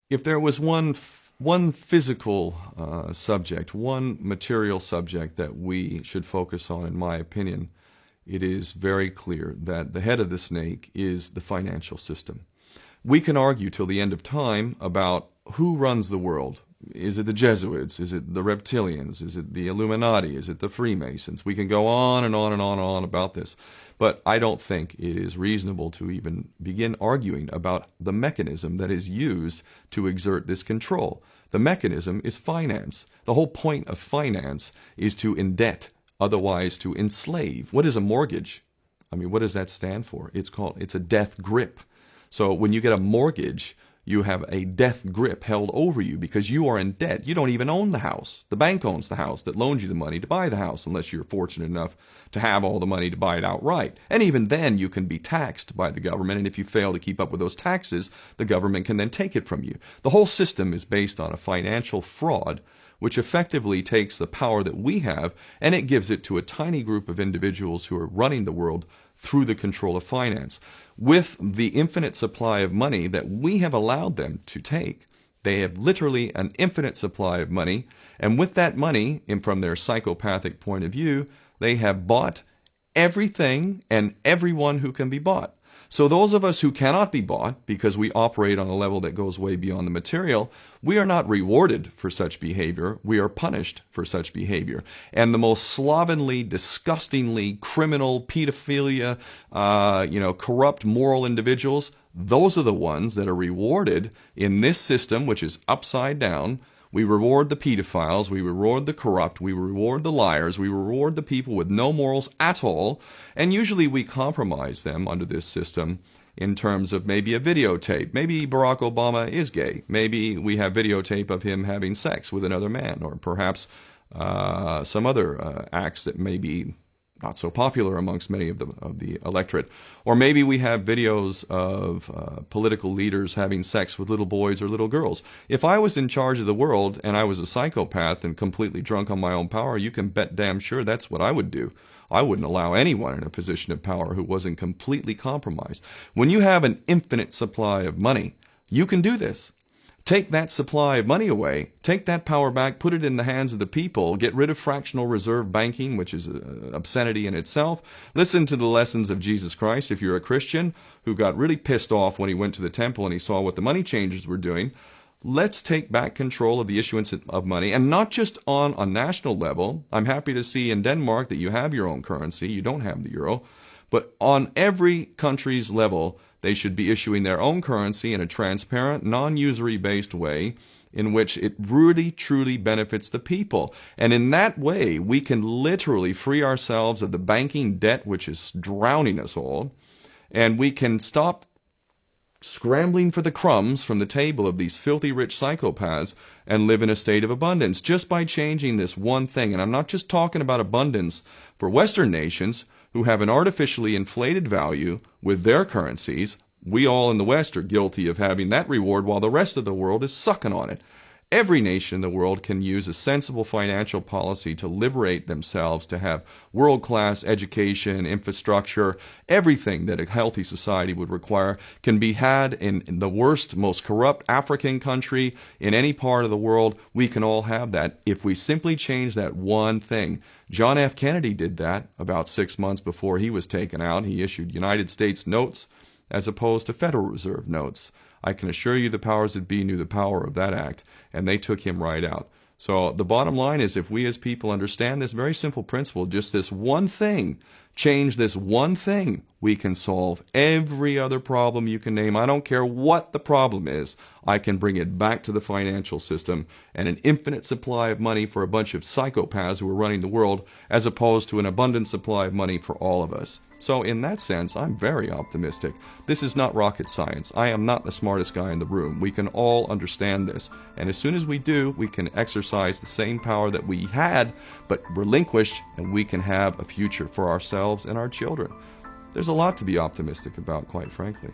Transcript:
If there was one physical subject, one material subject that we should focus on, in my opinion, it is very clear that the head of the snake is the financial system. We can argue till the end of time about who runs the world. Is it the Jesuits? Is it the reptilians? Is it the Illuminati? Is it the Freemasons? We can go on and on and on and on about this. But I don't think it is reasonable to even begin arguing about the mechanism that is used to exert this control. The mechanism is finance. The whole point of finance is to indebt, otherwise to enslave. What is a mortgage? I mean, what does that stand for? It's a death grip. So when you get a mortgage, you have a death grip held over you because you are in debt. You don't even own the house. The bank owns the house that loans you the money to buy the house, unless you're fortunate enough to have all the money to buy it outright. And even then, you can be taxed by the government, and if you fail to keep up with those taxes, the government can then take it from you. The whole system is based on a financial fraud which effectively takes the power that we have and it gives it to a tiny group of individuals who are running the world through the control of finance. With the infinite supply of money that we have allowed them to take, they have literally an infinite supply of money, and with that money, and from their psychopathic point of view, they have bought everything and everyone who can be bought. So those of us who cannot be bought, because we operate on a level that goes way beyond the material, we are not rewarded for such behavior. We are punished for such behavior. And the most slovenly, disgustingly criminal, pedophilia, corrupt moral individuals, those are the ones that are rewarded in this system, which is upside down. We reward the pedophiles, we reward the corrupt, we reward the liars, we reward the people with no morals at all, and usually we compromise them under this system in terms of maybe a videotape. Maybe Barack Obama is gay. Maybe we have videotape of him having sex with another man, or perhaps some other acts that may be not so popular amongst many of the electorate. Or maybe we have videos of political leaders having sex with little boys or little girls. If I was in charge of the world and I was a psychopath and completely drunk on my own power, you can bet damn sure that's what I would do. I wouldn't allow anyone in a position of power who wasn't completely compromised. When you have an infinite supply of money, you can do this. Take that supply of money away, take that power back, put it in the hands of the people, get rid of fractional reserve banking, which is an obscenity in itself. Listen to the lessons of Jesus Christ. If you're a Christian who got really pissed off when he went to the temple and he saw what the money changers were doing, let's take back control of the issuance of money, and not just on a national level. I'm happy to see in Denmark that you have your own currency. You don't have the euro. But on every country's level, they should be issuing their own currency in a transparent, non-usury based way in which it really, truly benefits the people. And in that way, we can literally free ourselves of the banking debt which is drowning us all, and we can stop scrambling for the crumbs from the table of these filthy rich psychopaths and live in a state of abundance just by changing this one thing. And I'm not just talking about abundance for Western nations who have an artificially inflated value with their currencies. We all in the West are guilty of having that reward while the rest of the world is sucking on it. Every nation in the world can use a sensible financial policy to liberate themselves, to have world-class education, infrastructure. Everything that a healthy society would require can be had in the worst, most corrupt African country, in any part of the world. We can all have that if we simply change that one thing. John F. Kennedy did that about 6 months before he was taken out. He issued United States notes as opposed to Federal Reserve notes. I can assure you the powers that be knew the power of that act, and they took him right out. So the bottom line is, if we as people understand this very simple principle, just this one thing, change this one thing, we can solve every other problem you can name. I don't care what the problem is. I can bring it back to the financial system and an infinite supply of money for a bunch of psychopaths who are running the world, as opposed to an abundant supply of money for all of us. So in that sense, I'm very optimistic. This is not rocket science. I am not the smartest guy in the room. We can all understand this. And as soon as we do, we can exercise the same power that we had, but relinquished, and we can have a future for ourselves and our children. There's a lot to be optimistic about, quite frankly.